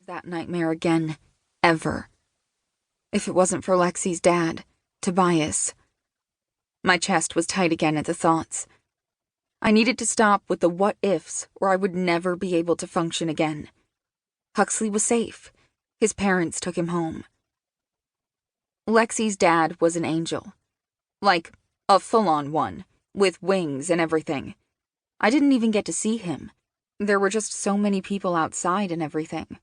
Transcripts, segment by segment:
that nightmare again, ever. If it wasn't for Lexi's dad, Tobias. My chest was tight again at the thoughts. I needed to stop with the what-ifs or I would never be able to function again. Huxley was safe. His parents took him home. Lexi's dad was an angel. Like, a full-on one, with wings and everything. I didn't even get to see him. There were just so many people outside and everything.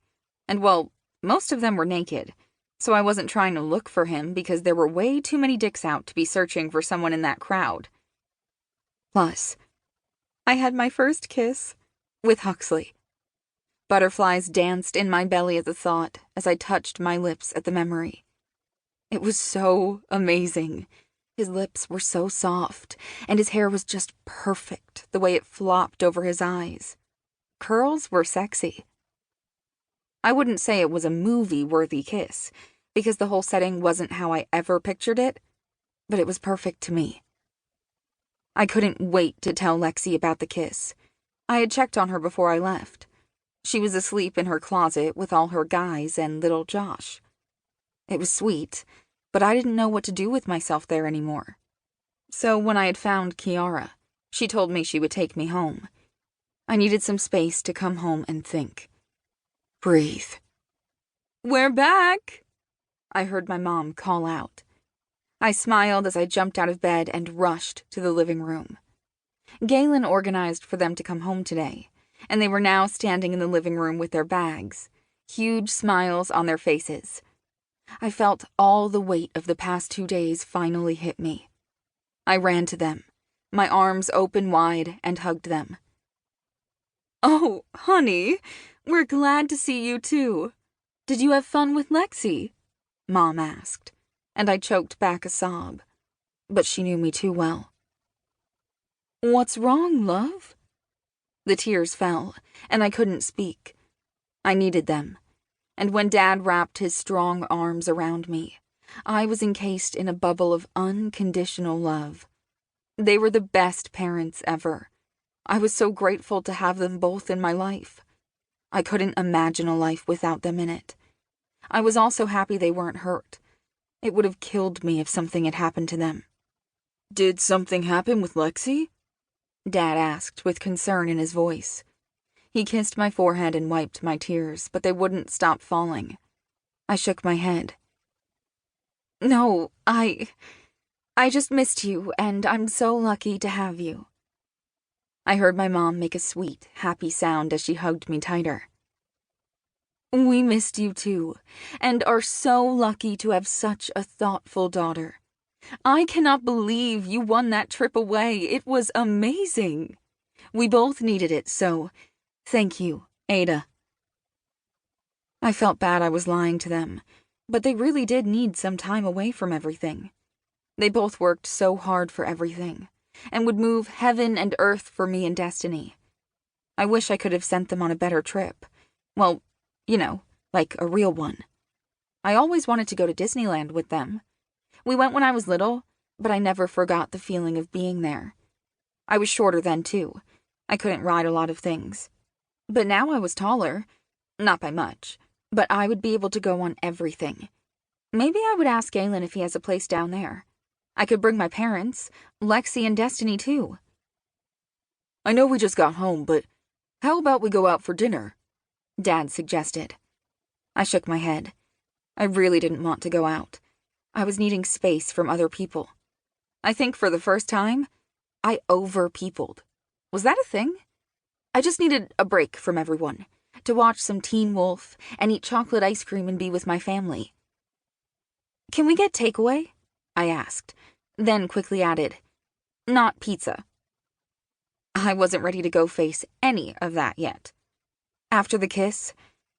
And well, most of them were naked, so I wasn't trying to look for him because there were way too many dicks out to be searching for someone in that crowd. Plus, I had my first kiss with Huxley. Butterflies danced in my belly at the thought as I touched my lips at the memory. It was so amazing. His lips were so soft, and his hair was just perfect, the way it flopped over his eyes. Curls were sexy. I wouldn't say it was a movie-worthy kiss, because the whole setting wasn't how I ever pictured it, but it was perfect to me. I couldn't wait to tell Lexi about the kiss. I had checked on her before I left. She was asleep in her closet with all her guys and little Josh. It was sweet, but I didn't know what to do with myself there anymore. So when I had found Kiara, she told me she would take me home. I needed some space to come home and think. Breathe. "We're back!" I heard my mom call out. I smiled as I jumped out of bed and rushed to the living room. Galen organized for them to come home today, and they were now standing in the living room with their bags, huge smiles on their faces. I felt all the weight of the past 2 days finally hit me. I ran to them, my arms open wide, and hugged them. "Oh, honey, we're glad to see you too. Did you have fun with Lexi?" Mom asked, and I choked back a sob, but she knew me too well. "What's wrong, love?" The tears fell, and I couldn't speak. I needed them, and when Dad wrapped his strong arms around me, I was encased in a bubble of unconditional love. They were the best parents ever. I was so grateful to have them both in my life. I couldn't imagine a life without them in it. I was also happy they weren't hurt. It would have killed me if something had happened to them. "Did something happen with Lexi?" Dad asked with concern in his voice. He kissed my forehead and wiped my tears, but they wouldn't stop falling. I shook my head. "No, I just missed you, and I'm so lucky to have you." I heard my mom make a sweet, happy sound as she hugged me tighter. "We missed you too, and are so lucky to have such a thoughtful daughter. I cannot believe you won that trip away. It was amazing. We both needed it, so thank you, Ada." I felt bad I was lying to them, but they really did need some time away from everything. They both worked so hard for everything, and would move heaven and earth for me and Destiny. I wish I could have sent them on a better trip. Well, you know, like a real one. I always wanted to go to Disneyland with them. We went when I was little, but I never forgot the feeling of being there. I was shorter then, too. I couldn't ride a lot of things. But now I was taller. Not by much, but I would be able to go on everything. Maybe I would ask Galen if he has a place down there. I could bring my parents, Lexi and Destiny, too. "I know we just got home, but how about we go out for dinner?" Dad suggested. I shook my head. I really didn't want to go out. I was needing space from other people. I think for the first time, I over-peopled. Was that a thing? I just needed a break from everyone, to watch some Teen Wolf and eat chocolate ice cream and be with my family. "Can we get takeaway?" I asked, then quickly added, "Not pizza." I wasn't ready to go face any of that yet. After the kiss,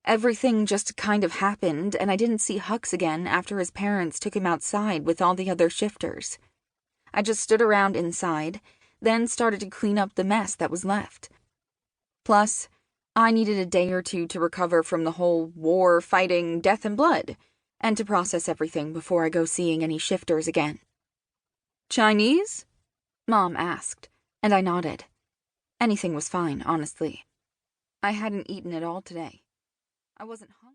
everything just kind of happened, and I didn't see Hux again after his parents took him outside with all the other shifters. I just stood around inside, then started to clean up the mess that was left. Plus, I needed a day or two to recover from the whole war, fighting, death and blood, and to process everything before I go seeing any shifters again. "Chinese?" Mom asked, and I nodded. Anything was fine, honestly. I hadn't eaten at all today. I wasn't hungry.